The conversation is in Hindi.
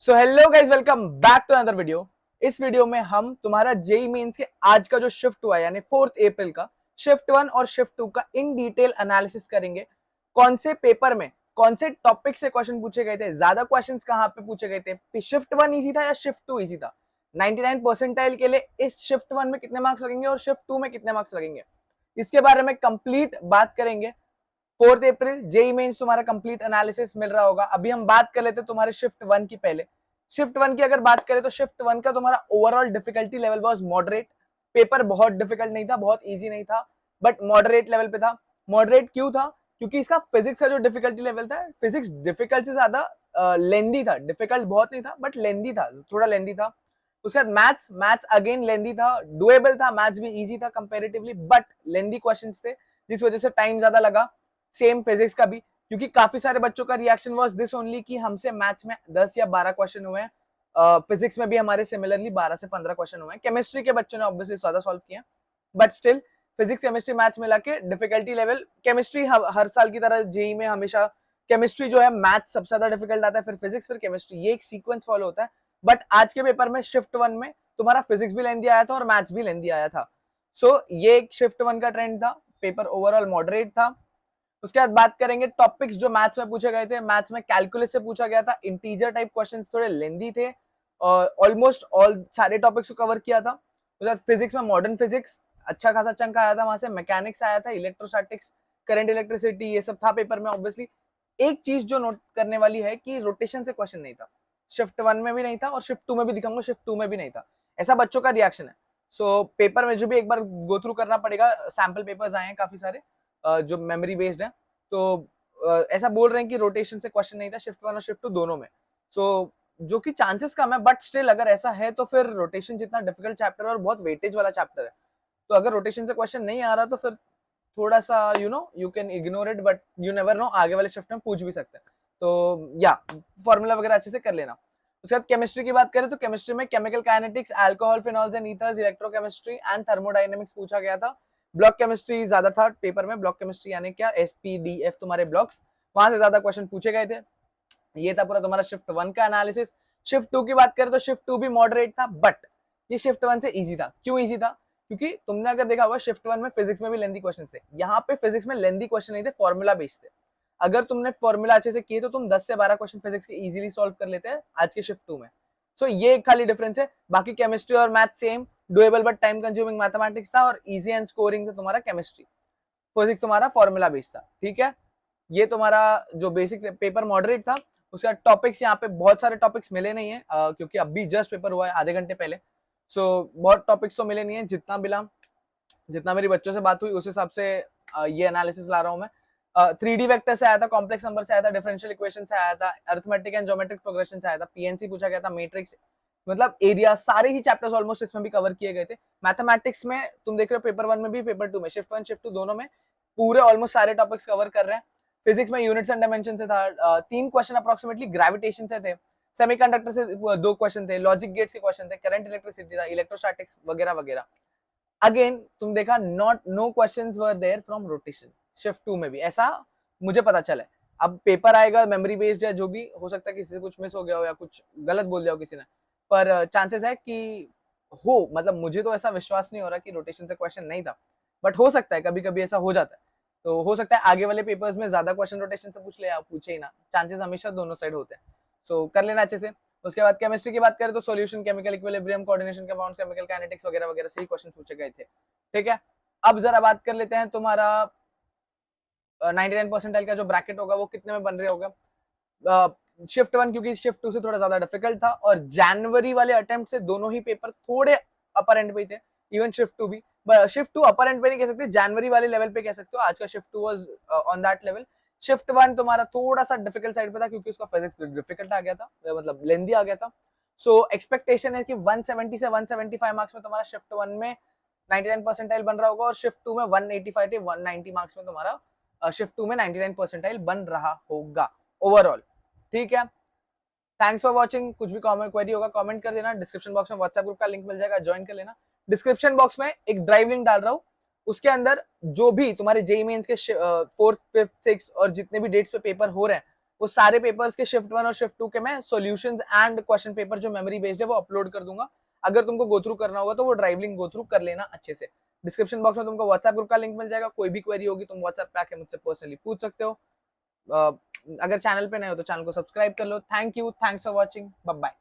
So hello guys, welcome back to another video. इस वीडियो में हम तुम्हारा जेई मेंस के आज का जो शिफ्ट हुआ है यानी 4 अप्रैल का शिफ्ट 1 और शिफ्ट 2 का इन डिटेल एनालिसिस करेंगे। कौन से पेपर में कौन से टॉपिक से क्वेश्चन पूछे गए थे, ज्यादा क्वेश्चंस कहां पे पूछे गए थे, शिफ्ट 1 इजी था या शिफ्ट 2 इजी था, 99 परसेंटाइल के लिए इस शिफ्ट 1 में कितने मार्क्स लगेंगे और शिफ्ट 2 में कितने मार्क्स लगेंगे, इसके बारे में कंप्लीट बात करेंगे। 4 अप्रैल जेई मेंस तुम्हारा कंप्लीट एनालिसिस मिल रहा होगा। अभी हम बात कर लेते हैं तुम्हारे शिफ्ट 1 की। पहले शिफ्ट 1 की अगर बात करें तो शिफ्ट 1 का तुम्हारा overall difficulty level was moderate. Paper बहुत डिफिकल्ट नहीं था, बहुत इजी नहीं था, बट मॉडरेट लेवल पे था। मॉडरेट क्यों था? क्योंकि इसका फिजिक्स का जो डिफिकल्टी लेवल था, फिजिक्स डिफिकल्ट से ज्यादा लेंदी था। डिफिकल्ट बहुत नहीं था बट लेंदी था, थोड़ा लेंदी था। उसके बाद मैथ्स मैथ्स अगेन लेंदी था, डुएबल था, मैथ्स भी इजी था कंपैरेटिवली, बट लेंदी क्वेश्चंस थे जिस वजह से टाइम ज्यादा लगा। सेम फिजिक्स का भी, क्योंकि काफी सारे बच्चों का रिएक्शन वाज दिस ओनली कि हमसे मैथ्स में 10 या 12 क्वेश्चन हुए हैं, फिजिक्स में भी हमारे सिमिलरली 12 से 15 क्वेश्चन हुए हैं। केमिस्ट्री के बच्चों ने ऑब्वियसली ज्यादा सॉल्व किया, but still physics chemistry maths मिला के डिफिकल्टी लेवल, केमिस्ट्री हर साल की तरह जेई में हमेशा केमिस्ट्री जो है मैथ्स सबसे ज्यादा डिफिकल्ट आता है, फिर फिजिक्स, फिर केमिस्ट्री, ये एक सीक्वेंस फॉलो होता है। बट आज के पेपर में शिफ्ट 1 में तुम्हारा फिजिक्स भी लेंदी आया था और मैथ्स भी लेंदी आया था। सो ये एक शिफ्ट 1 का ट्रेंड था। पेपर ओवरऑल मॉडरेट था। उसके बाद बात करेंगे टॉपिक्स जो मैथ्स में पूछे गए थे। मैथ्स में कैलकुलस से पूछा गया था, इंटीजर टाइप क्वेश्चंस थोड़े लेंदी थे, ऑलमोस्ट ऑल सारे टॉपिक्स को कवर किया था। उसके बाद फिजिक्स में मॉडर्न फिजिक्स अच्छा खासा चंक आया था, वहां से मैकेनिक्स आया था, इलेक्ट्रोस्टैटिक्स, करंट इलेक्ट्रिसिटी, ये सब था पेपर में। ऑब्वियसली एक चीज जो नोट करने वाली है कि रोटेशन से क्वेश्चन नहीं था, शिफ्ट 1 में भी नहीं था और शिफ्ट 2 में भी दिखाऊंगा, शिफ्ट 2 में भी नहीं था। ऐसा बच्चों का रिएक्शन है। सो पेपर में जो भी एक बार गो थ्रू करना पड़ेगा, सैंपल पेपर्स आए हैं काफी सारे जो मेमोरी बेस्ड है, तो ऐसा बोल रहे हैं कि रोटेशन से क्वेश्चन नहीं था शिफ्ट 1 और शिफ्ट 2 दोनों में। सो जो कि चांसेस कम है, बट स्टिल अगर ऐसा है तो फिर रोटेशन जितना डिफिकल्ट चैप्टर है और बहुत वेटेज वाला चैप्टर है, तो अगर रोटेशन से क्वेश्चन नहीं आ रहा तो फिर थोड़ा सा you can ignore it, but you never know, आगे वाले शिफ्ट में पूछ भी सकते हैं। तो या फॉर्मूला वगैरह अच्छे से कर लेना। उसके बाद केमिस्ट्री की बात करें तो केमिस्ट्री में chemical kinetics, alcohol, phenols and ethers, electrochemistry and thermodynamics पूछा गया था। ब्लॉक केमिस्ट्री ज्यादा था पेपर में। ब्लॉक केमिस्ट्री यानी क्या, एसपीडीएफ तुम्हारे ब्लॉक्स, वहां से ज्यादा क्वेश्चन पूछे गए थे। ये था पूरा तुम्हारा शिफ्ट 1 का एनालिसिस। शिफ्ट 2 की बात करें तो शिफ्ट 2 भी मॉडरेट था, बट ये शिफ्ट 1 से इजी था। क्यों इजी था? क्योंकि तुमने अगर देखा होगा शिफ्ट 1 में फिजिक्स में भी लेंदी क्वेश्चन थे, यहाँ पे फिजिक्स में लेंदी क्वेश्चन नहीं थे, फॉर्मूला बेस्ड थे। अगर तुमने फॉर्मूला अच्छे से किए तो तुम 10 से 12 क्वेश्चन फिजिक्स के इजीली सॉल्व कर लेते हैं आज के शिफ्ट 2 में। सो ये एक खाली डिफरेंस है, बाकी केमिस्ट्री और math same, doable but time consuming mathematics था, और इजी एंड स्कोरिंग था तुम्हारा केमिस्ट्री। फिजिक्स तुम्हारा फॉर्मूला बेस्ड था। ठीक है, ये तुम्हारा जो बेसिक पेपर मॉडरेट था। उसका टॉपिक्स यहाँ पे बहुत सारे टॉपिक्स मिले नहीं है, क्योंकि अभी जस्ट पेपर हुआ है आधे घंटे पहले। सो बहुत टॉपिक्स तो मिले नहीं है, जितना मिला, जितना मेरी बच्चों से बात हुई उस हिसाब से ये एनालिसिस ला रहा हूँ मैं। 3D वेक्टर से आया था, कॉम्प्लेक्स नंबर से आया था, डिफरेंशियल इक्वेशन से आया था, अरिथमेटिक एंड ज्योमेट्रिक प्रोग्रेशन से आया था, पीएनसी पूछा गया था, मैट्रिक्स, मतलब एरिया, सारे ही चैप्टर्स ऑलमोस्ट इसमें भी कवर किए गए थे। मैथमेटिक्स में तुम देख रहे हो पेपर 1 में भी, पेपर 2 में, शिफ्ट 1 शिफ्ट 2 दोनों में पूरे ऑलमोस्ट सारे टॉपिक्स कवर कर रहे हैं। फिजिक्स में यूनिट्स एंड डायमेंशन से था, 3 क्वेश्चन अप्रोक्सीमेटली ग्रेविटेशन से थे, सेमीकंडक्टर से 2 क्वेश्चन थे, लॉजिक गेट्स के क्वेश्चन थे, करंट इलेक्ट्रिसिटी था, इलेक्ट्रोस्टैटिक्स वगैरह वगैरह। अगेन तुम देखा, not no questions were there from rotation shift 2 में भी, ऐसा मुझे पता चला है। अब पेपर आएगा मेमोरी बेस्ड है, जो भी हो सकता है किसी से कुछ मिस हो गया हो या कुछ गलत बोल दिया हो किसी ने, पर चांसेस है कि हो, मतलब मुझे तो ऐसा विश्वास नहीं हो रहा कि रोटेशन से क्वेश्चन नहीं था, बट हो सकता है, कभी कभी ऐसा हो जाता है। तो हो सकता है आगे वाले पेपर्स में ज्यादा क्वेश्चन रोटेशन से पूछ ले या पूछे ही ना, चांसेस हमेशा दोनों साइड होते हैं। सो कर लेना अच्छे से। उसके बाद केमिस्ट्री की बात करें तो solution, chemical equilibrium, coordination, compounds, chemical kinetics वगैरह वगैरह से ही क्वेश्चन पूछे गए थे। ठीक है, अब जरा बात कर लेते हैं तुम्हारा 99 परसेंटाइल का जो ब्रैकेट होगा वो कितने में बन रहा होगा। शिफ्ट 1 क्योंकि शिफ्ट 2 से थोड़ा ज्यादा डिफिकल्ट था, और जनवरी वाले अटेम्प्ट से दोनों ही पेपर थोड़े अपर एंड पे थे, इवन शिफ्ट 2 भी। शिफ्ट 2 अपर एंड पे नहीं कह सकते, जनवरी वाले लेवल पे कह सकते हो। आज का shift 2 was on that level. Shift 1 तुम्हारा थोड़ा सा डिफिकल्ट साइड पे था, क्योंकि उसका फिजिक्स डिफिकल्ट आ गया था, मतलब लेंदी आ गया था। सो एक्सपेक्टेशन है कि 170 से 175 मार्क्स में तुम्हारा शिफ्ट 1 में 99 परसेंटाइल बन रहा होगा, और शिफ्ट 2 में 185 से 190 मार्क्स में तुम्हारा शिफ्ट 2 में 99 परसेंटाइल बन रहा होगा ओवरऑल। ठीक है, थैंक्स फॉर वॉचिंग। कुछ भी कॉमेंट क्वेरी होगा कमेंट कर देना, डिस्क्रिप्शन बॉक्स में व्हाट्सएप ग्रुप का लिंक मिल जाएगा, ज्वाइन कर लेना। डिस्क्रिप्शन बॉक्स में एक ड्राइव लिंक डाल रहा हूँ, उसके अंदर जो भी तुम्हारे जेई मेंस के 4th 5th 6th और जितने भी डेट्स पे पेपर हो रहे हैं, वो सारे पेपर्स के शिफ्ट 1 और शिफ्ट 2 के मैं सॉल्यूशंस एंड क्वेश्चन पेपर जो मेमोरी बेस्ड है वो अपलोड कर दूंगा। अगर तुमको गो थ्रू करना होगा तो वो ड्राइव लिंक गो थ्रू कर लेना अच्छे से। डिस्क्रिप्शन बॉक्स में तुमको व्हाट्सएप ग्रुप का लिंक मिल जाएगा, कोई भी क्वेरी होगी तुम व्हाट्सएप पे आके मुझसे पर्सनली पूछ सकते हो। अगर चैनल पे नए हो तो चैनल को सब्सक्राइब कर लो। Thank you, thanks for watching, bye bye.